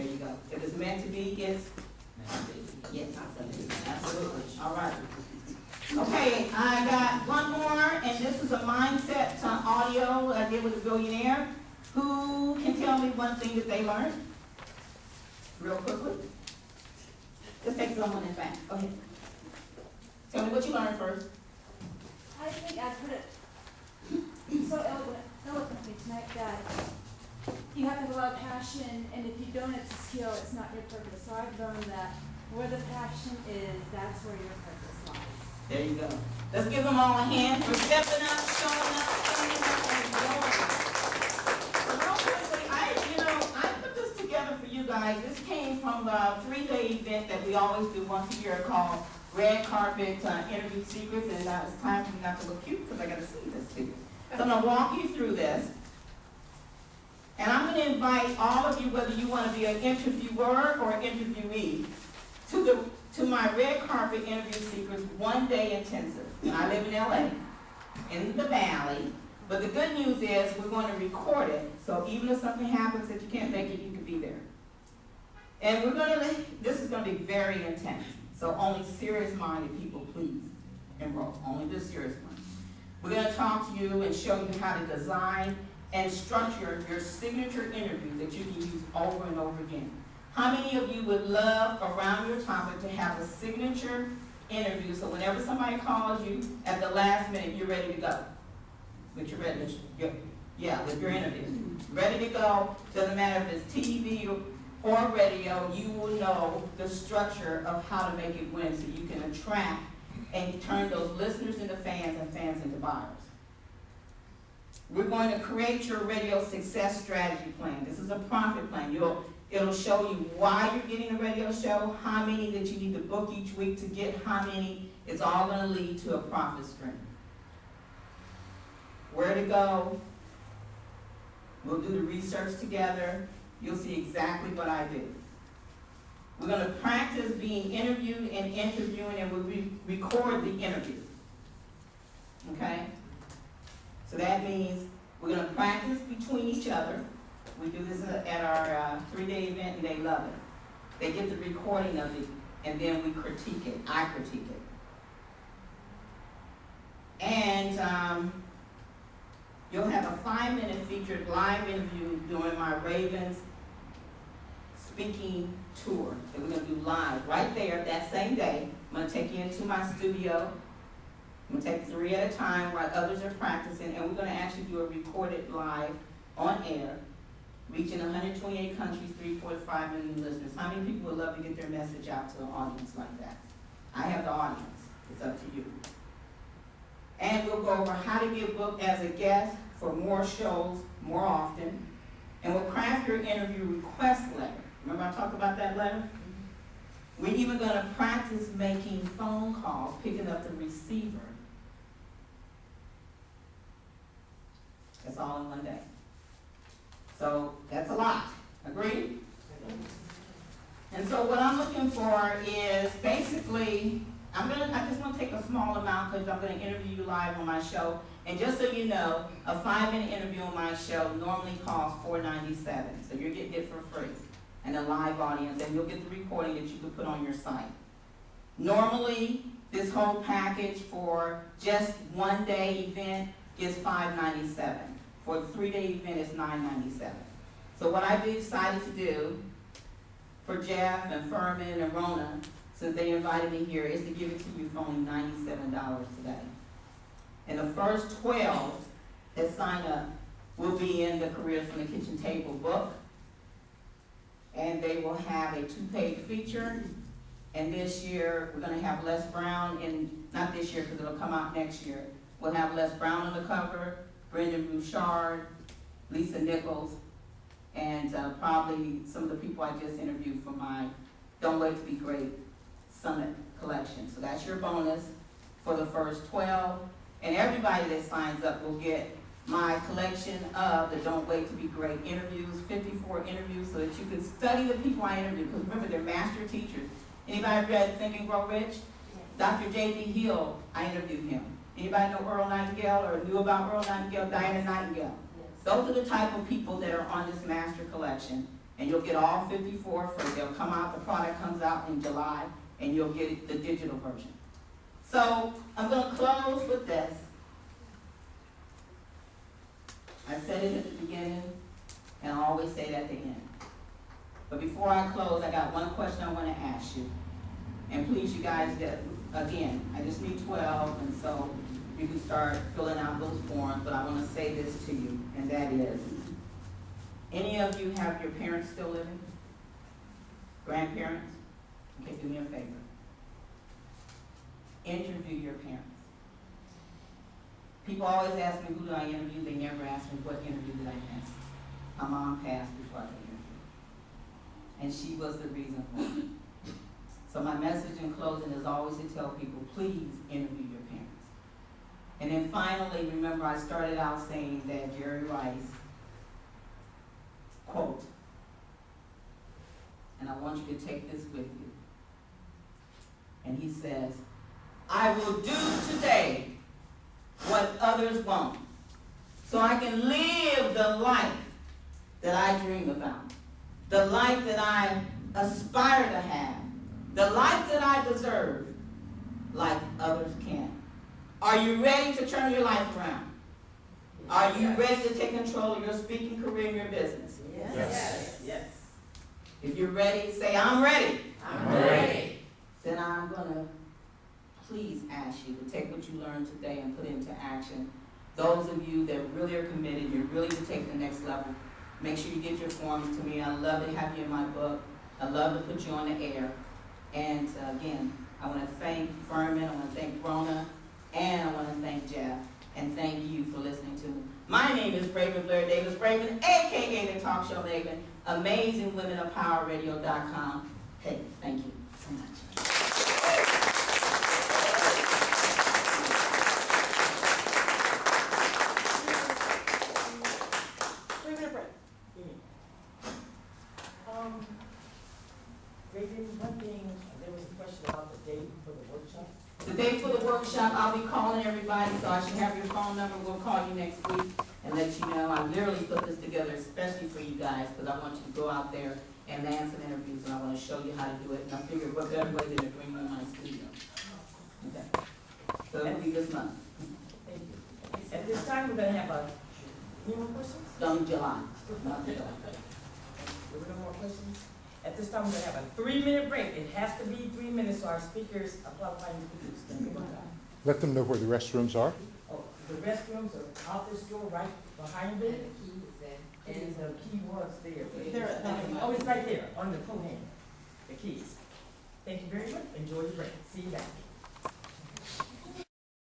There you go. If it's meant to be, it's yes, absolutely. All right. Okay, I got one more, and this is a mindset audio I did with a billionaire. Who can tell me one thing that they learned? Real quickly. Just take someone in back. Go ahead. Tell me what you learned first. I think I put it so eloquently tonight that you have to have a lot of passion, and if you don't, it's a skill, it's not your purpose. So I've learned that where the passion is, that's where your purpose lies. There you go. Let's give them all a hand for stepping up, showing up, and going. So real quickly, I put this together for you guys. This came from the 3-day event that we always do once a year called Red Carpet Interview Secrets, and it's time for me not to look cute because I got to see this to you. So I'm going to walk you through this. And I'm going to invite all of you, whether you want to be an interviewer or an interviewee, to my Red Carpet Interview Secrets 1-day intensive. And I live in LA, in the Valley. But the good news is we're going to record it, so even if something happens that you can't make it, you can be there. And this is going to be very intense. So only serious-minded people, please enroll. Only the serious ones. We're going to talk to you and show you how to design and structure your signature interview that you can use over and over again. How many of you would love around your topic to have a signature interview so whenever somebody calls you at the last minute, you're ready to go? With your with your interview. Ready to go, doesn't matter if it's TV or radio, you will know the structure of how to make it win so you can attract and turn those listeners into fans and fans into buyers. We're going to create your radio success strategy plan. This is a profit plan. It'll show you why you're getting a radio show, how many that you need to book each week to get how many. It's all going to lead to a profit stream. Where to go. We'll do the research together. You'll see exactly what I do. We're going to practice being interviewed and interviewing, and we'll record the interview. Okay? So that means we're going to practice between each other. We do this at our 3-day event, and they love it. They get the recording of it, and then we critique it. I critique it. And you'll have a 5-minute featured live interview during my Ravens speaking tour that we're going to do live right there that same day. I'm going to take you into my studio. I'm going to take 3 at a time while others are practicing, and we're going to actually do a recorded live on air, reaching 128 countries, 3.5 million listeners. How many people would love to get their message out to an audience like that? I have the audience. It's up to you. And we'll go over how to get booked as a guest for more shows more often. And we'll craft your interview request letter. Remember I talked about that letter? We're even going to practice making phone calls, picking up the receiver. That's all in 1 day. So that's a lot. Agreed? And so what I'm looking for is basically, I just want to take a small amount because I'm going to interview you live on my show. And just so you know, a 5-minute interview on my show normally costs $4.97. So you're getting it for free. And a live audience, and you'll get the recording that you can put on your site. Normally, this whole package for just 1-day event is $5.97. For the 3-day event, it's $9.97. So what I decided to do for Jeff and Furman and Rona, since they invited me here, is to give it to you for only $97 today. And the first 12 that sign up will be in the Careers from the Kitchen Table book. And they will have a 2-page feature. And this year, we're going to have Les Brown, and not this year because it'll come out next year. We'll have Les Brown on the cover, Brendan Bouchard, Lisa Nichols, and probably some of the people I just interviewed for my Don't Wait to Be Great Summit collection. So that's your bonus for the first 12. And everybody that signs up will get my collection of the Don't Wait to Be Great interviews, 54 interviews, so that you can study the people I interviewed. Because remember, they're master teachers. Anybody read Think and Grow Rich? Dr. J.D. Hill, I interviewed him. Anybody know Earl Nightingale or knew about Earl Nightingale, Diana Nightingale? Yes. Those are the type of people that are on this master collection. And you'll get all 54 free. They'll come out, the product comes out in July, and you'll get the digital version. So I'm going to close with this. I said it at the beginning, and I always say it at the end. But before I close, I got one question I want to ask you. And please, you guys, again, I just need 12, and so you can start filling out those forms, but I want to say this to you, and that is, any of you have your parents still living? Grandparents? Okay, do me a favor. Interview your parents. People always ask me, who do I interview? They never ask me, what interview did I pass? My mom passed before I could interview. And she was the reason for it. So my message in closing is always to tell people, please interview your parents. And then finally, remember I started out saying that Jerry Rice, quote, and I want you to take this with you. And he says, I will do today what others won't, so I can live the life that I dream about, the life that I aspire to have, the life that I deserve, like others can. Are you ready to turn your life around? Are you ready to take control of your speaking career and your business? Yes. Yes. Yes. If you're ready, say, I'm ready. I'm ready. Then I'm going to please ask you to take what you learned today and put it into action. Those of you that really are committed, you're really to take the next level, make sure you get your forms to me. I love to have you in my book. I love to put you on the air. And again, I want to thank Furman, I want to thank Rona, and I want to thank Jeff. And thank you for listening to me. My name is Raven Blair Davis Raven, a.k.a. the Talk Show Maven, AmazingWomenOfPowerRadio.com. Hey, thank you so much. 3-minute break. Raven, one thing, there was a question about the date for the workshop. The date for the workshop, I'll be calling everybody, so I should have your phone number. We'll call you next week and let you know. I literally put this together especially for you guys because I want you to go out there and land some interviews, and I want to show you how to do it. And I figured what better way than to bring you in my studio. Okay. So it'll be this month. Thank you. At this time, we're going to have any more questions? July. Not July. There were no more questions? At this time, we're going to have a 3-minute break. It has to be 3 minutes so our speakers, qualifying speakers, can go on. Let them know where the restrooms are. Oh, the restrooms are out this door right behind it. And the key was there. Oh, it's right there, on the coat hand, the keys. Thank you very much. Enjoy your break. See you back.